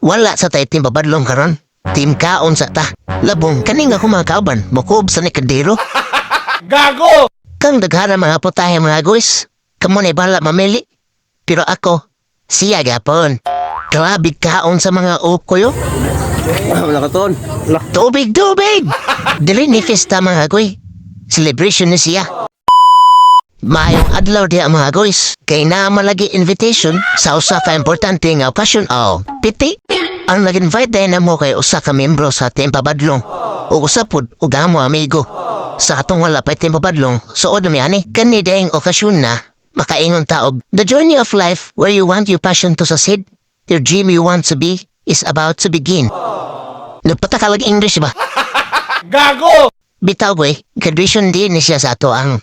Wala sa tayo team babadlong karon. Team kaon sa ta. Labong kaning ako mga kauban, mukob sa nikadero. Gago! Kang daghana mga putahe mga guys. Kamo na bala mamili. Pero ako, siya gapon. Grabe kaon sa mga ukoyo. Wala ka ton. Tubig! Dili ni festa mga guy. Celebration ni siya. Maayong adlaw diya mga guys. Kay na malagi invitation sa usa ka importante nga okasyon. Piti. Ang nag-invite din na mo kay usa ka membro sa team babadlong. O usapod o gamo amigo. Sa atong wala pa team babadlong. So o dumiyani. Kani dayang okasyon na. Makaingon taog. The journey of life where you want your passion to succeed. Your dream you want to be is about to begin. Nagpatakalag English ba? Gago! Bitaw boy, graduation din ni siya sa ato ang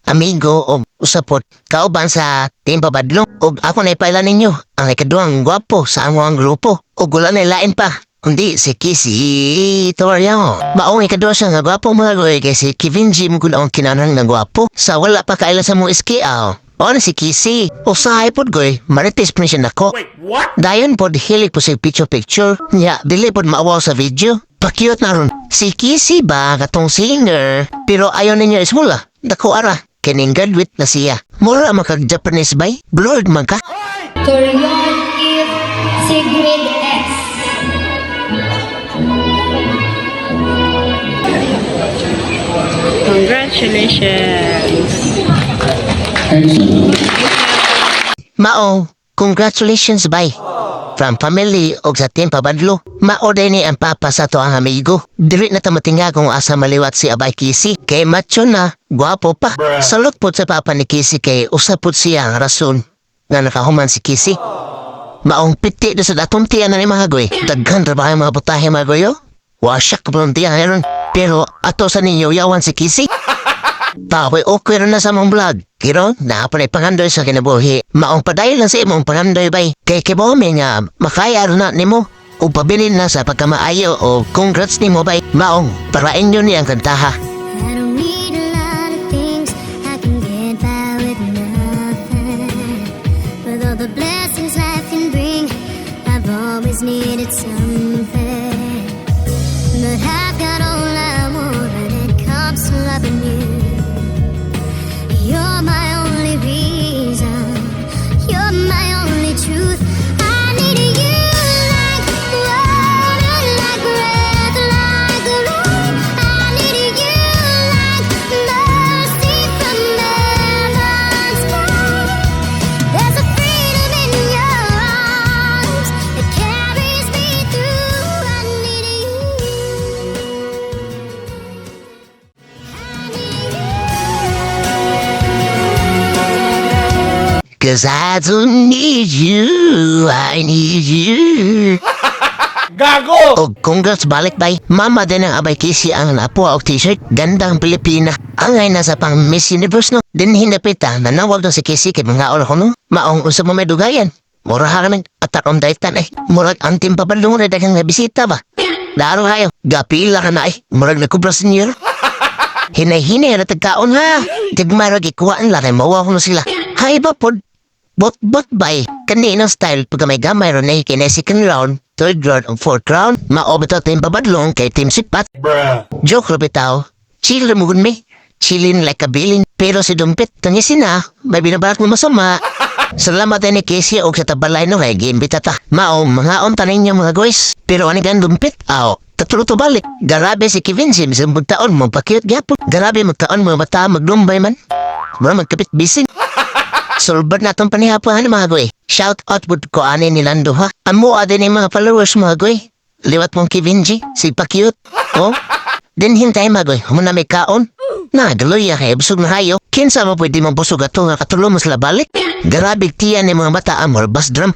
amigo o usapot kauban sa team babadlong. O ako na ipailan ninyo ang ikaduang gwapo sa among grupo. O gula na ilain pa. Kundi si Kisi Toriano. Maong ikadua siya nga gwapo mga goy kay si Kevin G mo gula ang kinanang nga gwapo. Sa wala pa kailan sa mong iskiaw. O na si Kisi. O sa hipod goy, marites pa siya nako. Wait, what? Dayon pod hilig po sa picture. Nya, dili pod maawaw sa video. Pakyot na ron. Si Kisi ba katong singer? Pero ayaw ninyo ismula. Dako ara. Kining graduate na siya. Mura makag-Japanese bay? Blurred man ka? Torion is Sigrid X. Congratulations. Mao, congratulations bay. From family o sa team pabadlo. Mao din ni ang papa sa to ang amigo. Dili na tamatinga kung asa maliwat si Abay Kisi. Kay macho na, gwapo pa. Salot po sa papa ni Kisi kay usapot siya ang rason nga nakahuman si Kisi. Maong piti na sa datong tiyan na ni mga goy. Daghan trabaho yung mga putahe mga goyo. Wasyak ka po ng tiyan ngayon. Pero ato sa ninyo yawan si Kisi. Tapoy okay na sa mong vlog. Kiro, naapanay pangandoy sa kinabuhi. Maong padayon lang sa imong pangandoy bay. Kay kibome nga, makaya na ni mo. O pabilin na sa pagkamaayo o congrats ni mo bay. Maong, parain nyo niyang kantaha. I don't need a lot of things. I can get by with nothing. With all the blessings life can bring, I've always needed something. But I've got all I want, and it comes from loving you. You're my only reason. You're my only truth. I need you like water, like breath, like rain. I need you like mercy from heaven's sky. There's a freedom in your arms that carries me through. I need you. Cause I don't need you, I need you. Gago! O congrats balik bay. Mama din ang Abay Kisi ang napuha og t-shirt. Gandang Pilipina. Angay na sa pang Miss Universe no. Din hinapita nanawag na si Kisi kay mga oras no. Maong usa mo may dugayan. Mura ha naman atak on daytan Murag antim papadlong na daghang bisita ba. Daro hayo. Gapila ka na Murag nakubra senior. Hinay-hinay na tagkaon ha. Tigmarag ikuhaan lang mawaw no sila. Hay ba pod? Bot bay. Kanina style pagka may gamay ron na ikinay second round, third round, o fourth round. Maobito team babadlong kay team sitpat. Joke ro bitaw. Chill mo gun me. Chillin like a bilin. Pero si Dumpit, tangisin na. May binabarat mo masama. Salamat ni Casey og sa tabalay no kay giimbita ta. Mao mga tanin niya mga guys. Pero ani gan Dumpit? Tatuluto balik. Garabe si Kevin Sim sa taon mo pakyut gyapon. Garabe magtaon mo bata maglumbay man. Mura magkapit bisin. Solbad na itong panihapuhan mga goy. Shout out would ko ani ni Lando ha. Amo adin yung mga followers mga goy. Liwat mong Kevin G. Si pa-cute. Din hintay mga goy. Muna may kaon. Na, daloy kay busog na hayo. Kinsa mo pwede mong busog ato nga katulong mo sila balik. Garabig tiyan ni mga bata amor bas drum.